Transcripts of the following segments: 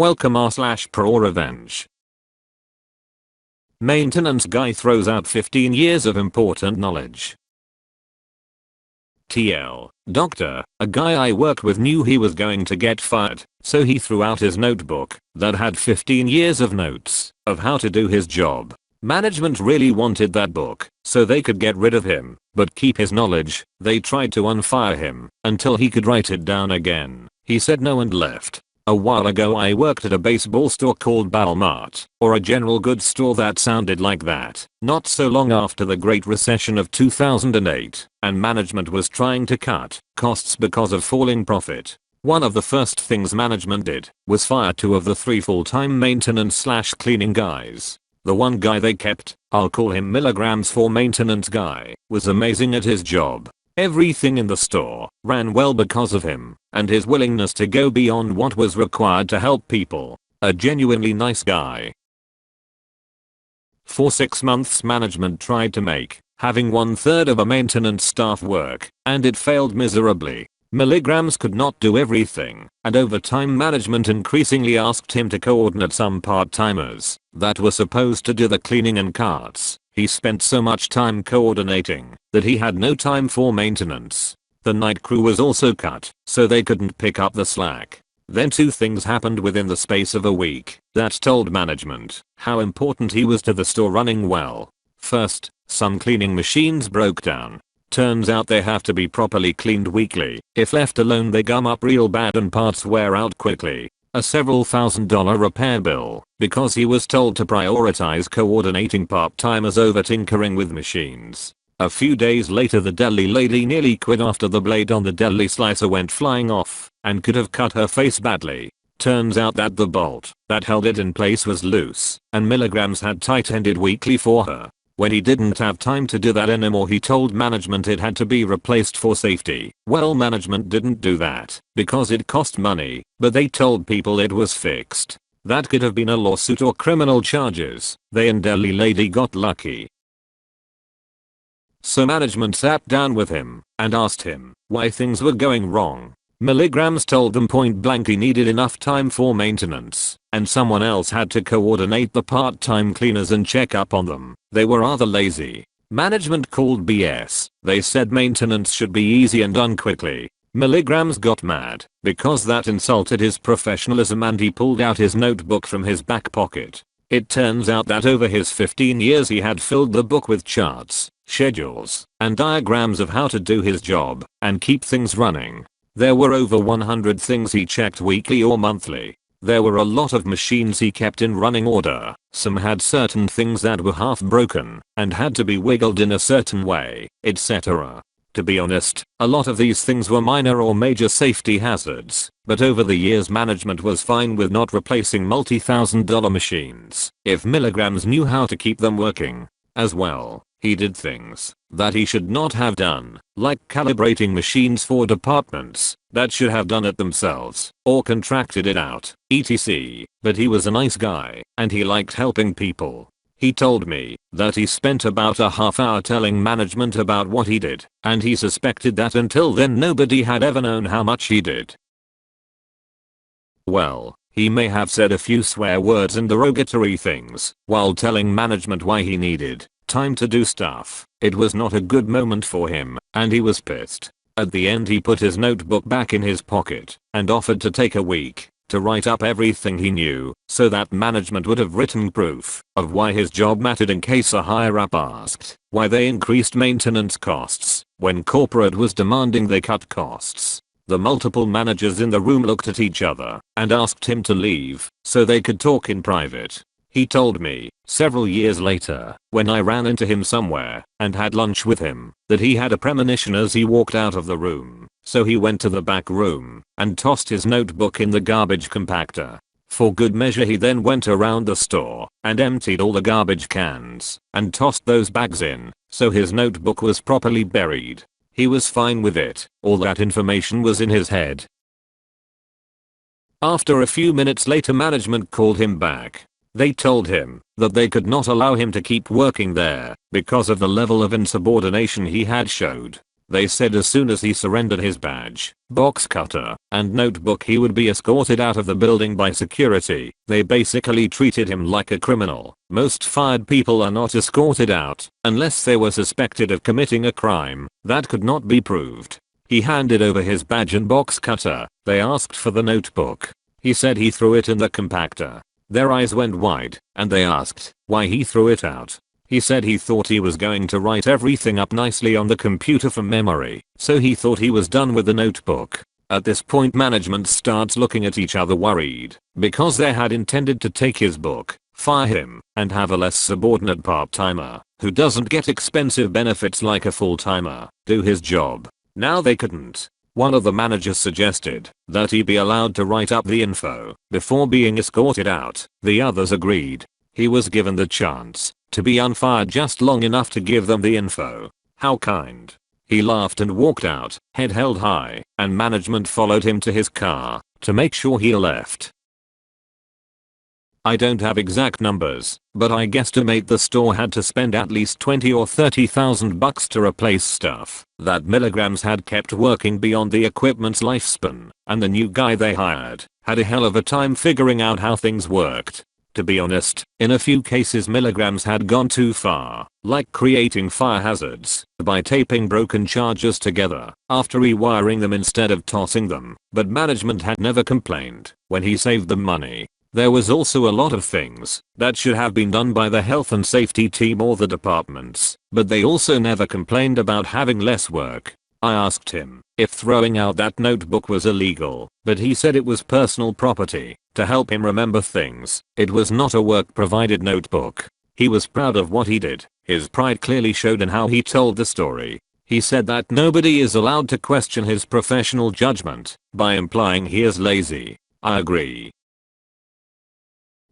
Welcome r/Prorevenge. Maintenance guy throws out 15 years of important knowledge. TL. Doctor, a guy I worked with knew he was going to get fired, so he threw out his notebook that had 15 years of notes of how to do his job. Management really wanted that book so they could get rid of him, but keep his knowledge. They tried to unfire him until he could write it down again. He said no and left. A while ago I worked at a baseball store called Walmart, or a general goods store that sounded like that, not so long after the Great Recession of 2008, and management was trying to cut costs because of falling profit. One of the first things management did was fire 2 of the 3 full-time maintenance/cleaning guys. The one guy they kept, I'll call him milligrams for maintenance guy, was amazing at his job. Everything in the store ran well because of him and his willingness to go beyond what was required to help people. A genuinely nice guy. For 6 months management tried to make having 1/3 of a maintenance staff work, and it failed miserably. Milligrams could not do everything, and over time management increasingly asked him to coordinate some part-timers that were supposed to do the cleaning and carts. He spent so much time coordinating that he had no time for maintenance. The night crew was also cut, so they couldn't pick up the slack. Then 2 things happened within the space of a week that told management how important he was to the store running well. First, some cleaning machines broke down. Turns out they have to be properly cleaned weekly. If left alone they gum up real bad and parts wear out quickly. A several $1,000 repair bill because he was told to prioritize coordinating part-timers over tinkering with machines. A few days later the deli lady nearly quit after the blade on the deli slicer went flying off and could have cut her face badly. Turns out that the bolt that held it in place was loose and milligrams had tight-ended weekly for her. When he didn't have time to do that anymore he told management it had to be replaced for safety. Well, management didn't do that because it cost money, but they told people it was fixed. That could have been a lawsuit or criminal charges. They and deli lady got lucky. So management sat down with him and asked him why things were going wrong. Milligrams told them point blank he needed enough time for maintenance, and someone else had to coordinate the part-time cleaners and check up on them. They were rather lazy. Management called BS. They said maintenance should be easy and done quickly. Milligrams got mad because that insulted his professionalism and he pulled out his notebook from his back pocket. It turns out that over his 15 years he had filled the book with charts, schedules, and diagrams of how to do his job and keep things running. There were over 100 things he checked weekly or monthly. There were a lot of machines he kept in running order. Some had certain things that were half broken and had to be wiggled in a certain way, etc. To be honest, a lot of these things were minor or major safety hazards, but over the years management was fine with not replacing multi-$1,000 machines if milligrams knew how to keep them working. As well, he did things that he should not have done, like calibrating machines for departments that should have done it themselves or contracted it out, etc. But he was a nice guy and he liked helping people. He told me that he spent about a half hour telling management about what he did, and he suspected that until then nobody had ever known how much he did. Well, he may have said a few swear words and derogatory things while telling management why he needed time to do stuff. It was not a good moment for him, and he was pissed. At the end he put his notebook back in his pocket and offered to take a week to write up everything he knew so that management would have written proof of why his job mattered in case a higher up asked why they increased maintenance costs when corporate was demanding they cut costs. The multiple managers in the room looked at each other and asked him to leave so they could talk in private. He told me several years later when I ran into him somewhere and had lunch with him that he had a premonition as he walked out of the room, so he went to the back room and tossed his notebook in the garbage compactor. For good measure he then went around the store and emptied all the garbage cans and tossed those bags in, so his notebook was properly buried. He was fine with it. All that information was in his head. After a few minutes later management called him back. They told him that they could not allow him to keep working there because of the level of insubordination he had showed. They said as soon as he surrendered his badge, box cutter, and notebook he would be escorted out of the building by security. They basically treated him like a criminal. Most fired people are not escorted out unless they were suspected of committing a crime that could not be proved. He handed over his badge and box cutter. They asked for the notebook. He said he threw it in the compactor. Their eyes went wide, and they asked why he threw it out. He said he thought he was going to write everything up nicely on the computer from memory, so he thought he was done with the notebook. At this point management starts looking at each other worried, because they had intended to take his book, fire him, and have a less subordinate part-timer, who doesn't get expensive benefits like a full-timer, do his job. Now they couldn't. One of the managers suggested that he be allowed to write up the info before being escorted out. The others agreed. He was given the chance to be unfired just long enough to give them the info. How kind. He laughed and walked out, head held high, and management followed him to his car to make sure he left. I don't have exact numbers, but I guesstimate the store had to spend at least 20 or 30,000 bucks to replace stuff that Milligrams had kept working beyond the equipment's lifespan, and the new guy they hired had a hell of a time figuring out how things worked. To be honest, in a few cases Milligrams had gone too far, like creating fire hazards by taping broken chargers together after rewiring them instead of tossing them, but management had never complained when he saved them money. There was also a lot of things that should have been done by the health and safety team or the departments, but they also never complained about having less work. I asked him if throwing out that notebook was illegal, but he said it was personal property to help him remember things. It was not a work-provided notebook. He was proud of what he did. His pride clearly showed in how he told the story. He said that nobody is allowed to question his professional judgment by implying he is lazy. I agree.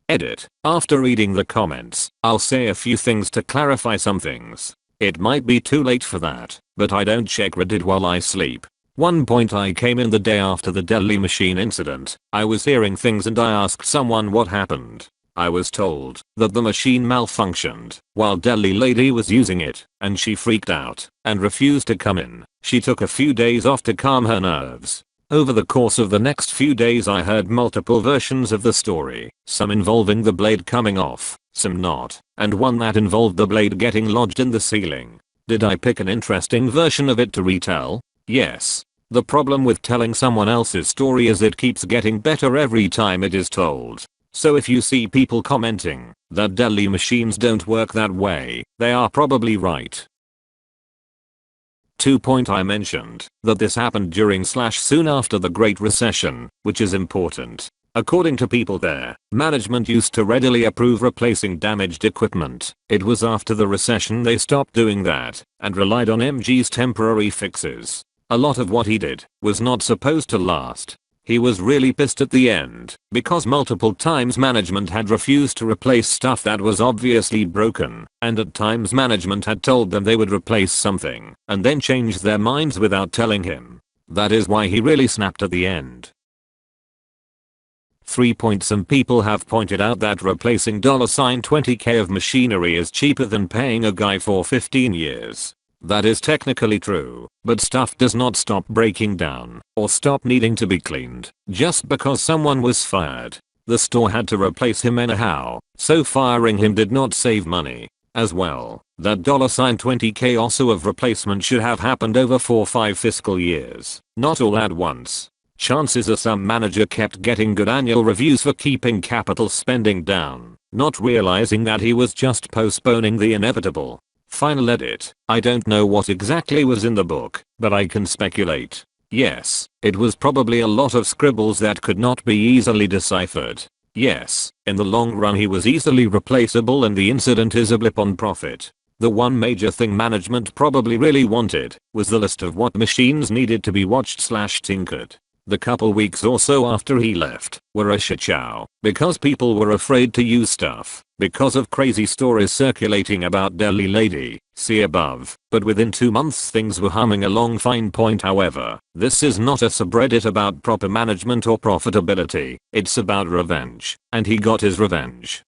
Edit. After reading the comments, I'll say a few things to clarify some things. It might be too late for that, but I don't check Reddit while I sleep. One point I came in the day after the deli machine incident. I was hearing things and I asked someone what happened. I was told that the machine malfunctioned while deli lady was using it, and she freaked out and refused to come in. She took a few days off to calm her nerves. Over the course of the next few days I heard multiple versions of the story, some involving the blade coming off, some not, and one that involved the blade getting lodged in the ceiling. Did I pick an interesting version of it to retell? Yes. The problem with telling someone else's story is it keeps getting better every time it is told. So if you see people commenting that deli machines don't work that way, they are probably right. 2. I mentioned that this happened during / soon after the Great Recession, which is important. According to people there, management used to readily approve replacing damaged equipment. It was after the recession they stopped doing that and relied on MG's temporary fixes. A lot of what he did was not supposed to last. He was really pissed at the end because multiple times management had refused to replace stuff that was obviously broken, and at times management had told them they would replace something and then changed their minds without telling him. That is why he really snapped at the end. 3. Some people have pointed out that replacing $20k of machinery is cheaper than paying a guy for 15 years. That is technically true, but stuff does not stop breaking down or stop needing to be cleaned just because someone was fired. The store had to replace him anyhow, so firing him did not save money. As well, that $20k also of replacement should have happened over 4-5 fiscal years, not all at once. Chances are some manager kept getting good annual reviews for keeping capital spending down, not realizing that he was just postponing the inevitable. Final edit. I don't know what exactly was in the book, but I can speculate. Yes, it was probably a lot of scribbles that could not be easily deciphered. Yes, in the long run he was easily replaceable and the incident is a blip on profit. The one major thing management probably really wanted was the list of what machines needed to be watched / tinkered. The couple weeks or so after he left were a shit show because people were afraid to use stuff because of crazy stories circulating about deli lady, see above, but within 2 months things were humming along fine. However, this is not a subreddit about proper management or profitability, it's about revenge, and he got his revenge.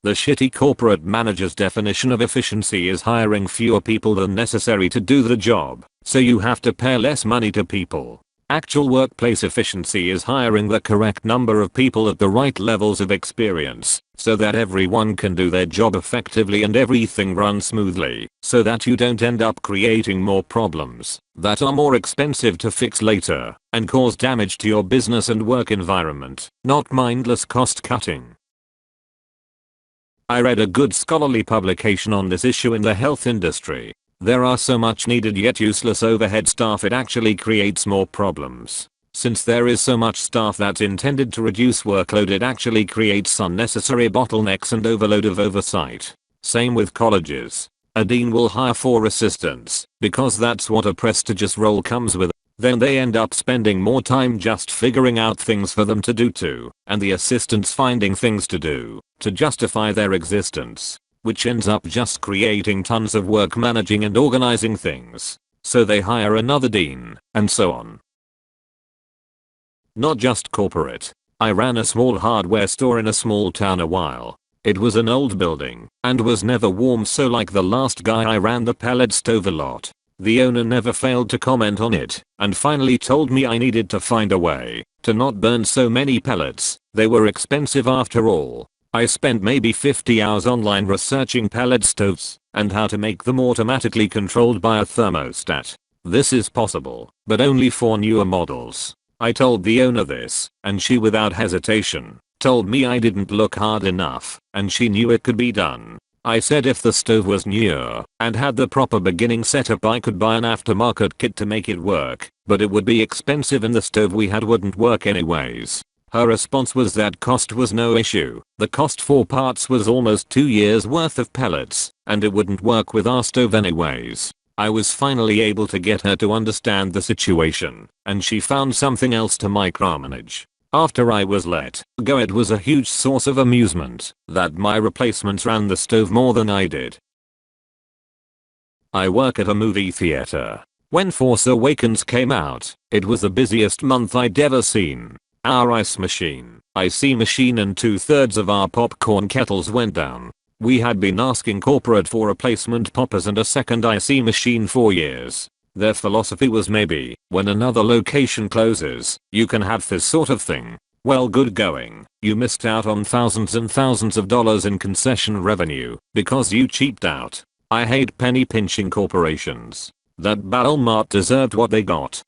The shitty corporate manager's definition of efficiency is hiring fewer people than necessary to do the job, so you have to pay less money to people. Actual workplace efficiency is hiring the correct number of people at the right levels of experience, so that everyone can do their job effectively and everything runs smoothly, so that you don't end up creating more problems that are more expensive to fix later and cause damage to your business and work environment, not mindless cost cutting. I read a good scholarly publication on this issue in the health industry. There are so much needed yet useless overhead staff, it actually creates more problems. Since there is so much staff that's intended to reduce workload, it actually creates unnecessary bottlenecks and overload of oversight. Same with colleges. A dean will hire 4 assistants because that's what a prestigious role comes with. Then they end up spending more time just figuring out things for them to do too, and the assistants finding things to do to justify their existence, which ends up just creating tons of work managing and organizing things. So they hire another dean, and so on. Not just corporate. I ran a small hardware store in a small town a while. It was an old building and was never warm, so like the last guy, I ran the pellet stove a lot. The owner never failed to comment on it and finally told me I needed to find a way to not burn so many pellets. They were expensive after all. I spent maybe 50 hours online researching pellet stoves and how to make them automatically controlled by a thermostat. This is possible, but only for newer models. I told the owner this, and she without hesitation told me I didn't look hard enough, and she knew it could be done. I said if the stove was newer and had the proper beginning setup, I could buy an aftermarket kit to make it work, but it would be expensive and the stove we had wouldn't work anyways. Her response was that cost was no issue. The cost for parts was almost 2 years worth of pellets, and it wouldn't work with our stove anyways. I was finally able to get her to understand the situation, and she found something else to micromanage. After I was let go, it was a huge source of amusement that my replacements ran the stove more than I did. I work at a movie theater. When Force Awakens came out, it was the busiest month I'd ever seen. Our ice machine, IC machine, and 2/3 of our popcorn kettles went down. We had been asking corporate for replacement poppers and a second IC machine for years. Their philosophy was maybe, when another location closes, you can have this sort of thing. Well, good going. You missed out on thousands and thousands of dollars in concession revenue because you cheaped out. I hate penny pinching corporations. That Walmart deserved what they got.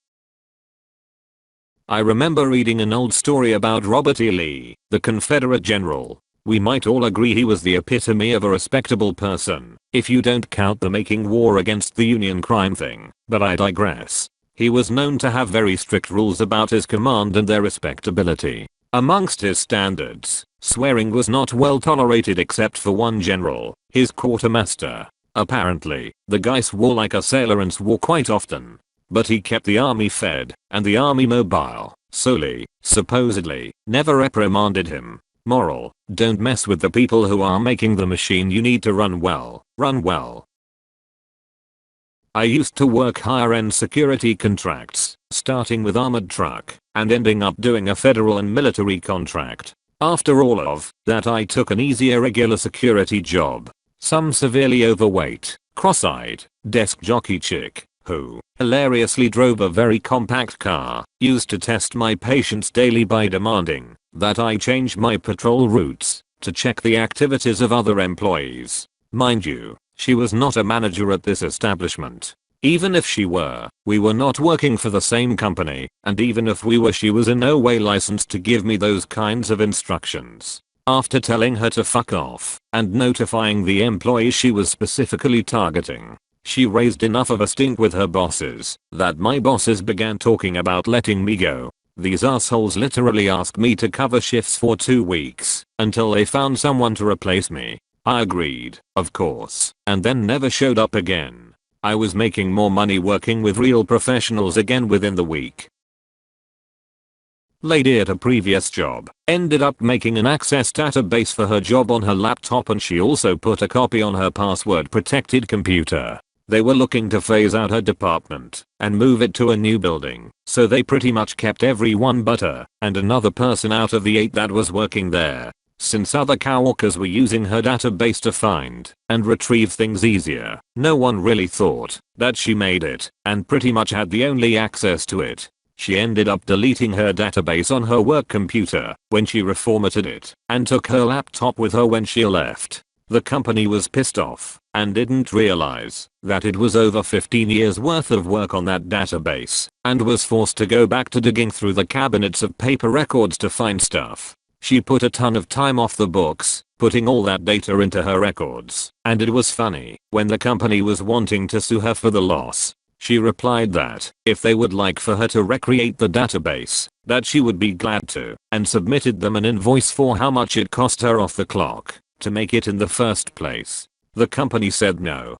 I remember reading an old story about Robert E. Lee, the Confederate general. We might all agree he was the epitome of a respectable person, if you don't count the making war against the Union crime thing, but I digress. He was known to have very strict rules about his command and their respectability. Amongst his standards, swearing was not well tolerated except for one general, his quartermaster. Apparently, the guy swore like a sailor and swore quite often. But he kept the army fed and the army mobile, so Lee, supposedly, never reprimanded him. Moral: don't mess with the people who are making the machine. You need to run well. Run well. I used to work higher end security contracts, starting with armored truck and ending up doing a federal and military contract. After all of that, I took an easier regular security job. Some severely overweight, cross-eyed, desk jockey chick who hilariously drove a very compact car used to test my patience daily by demanding that I change my patrol routes to check the activities of other employees. Mind you, she was not a manager at this establishment. Even if she were, we were not working for the same company, and even if we were, she was in no way licensed to give me those kinds of instructions. After telling her to fuck off and notifying the employees she was specifically targeting, she raised enough of a stink with her bosses that my bosses began talking about letting me go. These assholes literally asked me to cover shifts for 2 weeks until they found someone to replace me. I agreed, of course, and then never showed up again. I was making more money working with real professionals again within the week. Lady at a previous job ended up making an access database for her job on her laptop, and she also put a copy on her password protected computer. They were looking to phase out her department and move it to a new building, so they pretty much kept everyone but her and another person out of the 8 that was working there. Since other coworkers were using her database to find and retrieve things easier, no one really thought that she made it and pretty much had the only access to it. She ended up deleting her database on her work computer when she reformatted it and took her laptop with her when she left. The company was pissed off and didn't realize that it was over 15 years worth of work on that database and was forced to go back to digging through the cabinets of paper records to find stuff. She put a ton of time off the books, putting all that data into her records, and it was funny when the company was wanting to sue her for the loss. She replied that if they would like for her to recreate the database, that she would be glad to, and submitted them an invoice for how much it cost her off the clock to make it in the first place. The company said no.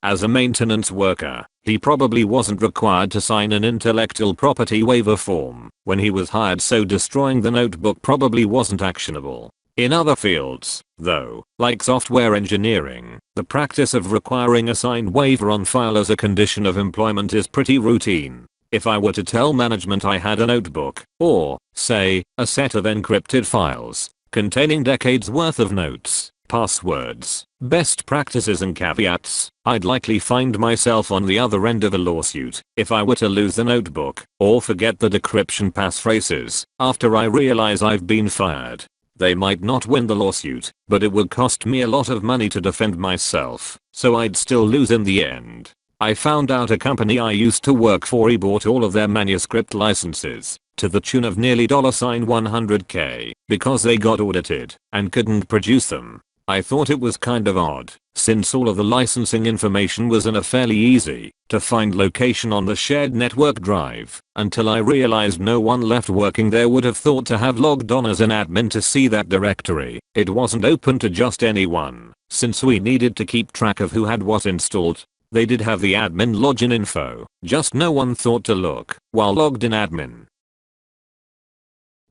As a maintenance worker, he probably wasn't required to sign an intellectual property waiver form when he was hired, so destroying the notebook probably wasn't actionable. In other fields, though, like software engineering, the practice of requiring a signed waiver on file as a condition of employment is pretty routine. If I were to tell management I had a notebook, or, say, a set of encrypted files containing decades worth of notes, passwords, best practices and caveats, I'd likely find myself on the other end of a lawsuit if I were to lose the notebook or forget the decryption passphrases after I realize I've been fired. They might not win the lawsuit, but it would cost me a lot of money to defend myself, so I'd still lose in the end. I found out a company I used to work for bought all of their manuscript licenses to the tune of nearly $100K because they got audited and couldn't produce them. I thought it was kind of odd, since all of the licensing information was in a fairly easy to find location on the shared network drive, until I realized no one left working there would have thought to have logged on as an admin to see that directory. It wasn't open to just anyone, since we needed to keep track of who had what installed. They did have the admin login info, just no one thought to look while logged in admin.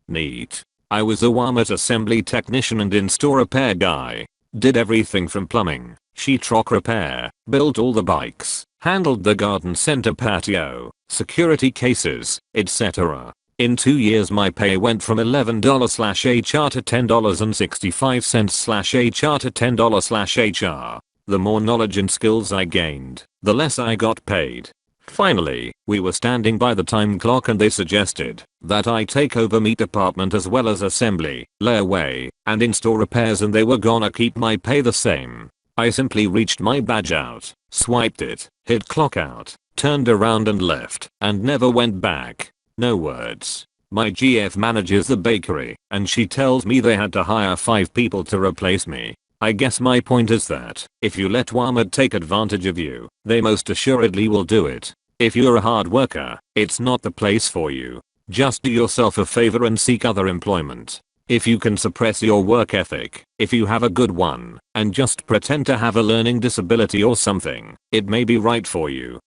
Neat. I was a Walmart assembly technician and in-store repair guy. Did everything from plumbing, sheetrock repair, built all the bikes, handled the garden center patio, security cases, etc. In 2 years my pay went from $11/HR to $10.65/HR to $10/HR. The more knowledge and skills I gained, the less I got paid. Finally, we were standing by the time clock and they suggested that I take over meat department as well as assembly, layaway, and in-store repairs, and they were gonna keep my pay the same. I simply reached my badge out, swiped it, hit clock out, turned around and left, and never went back. No words. My GF manages the bakery, and she tells me they had to hire 5 people to replace me. I guess my point is that if you let Walmart take advantage of you, they most assuredly will do it. If you're a hard worker, it's not the place for you. Just do yourself a favor and seek other employment. If you can suppress your work ethic, if you have a good one, and just pretend to have a learning disability or something, it may be right for you.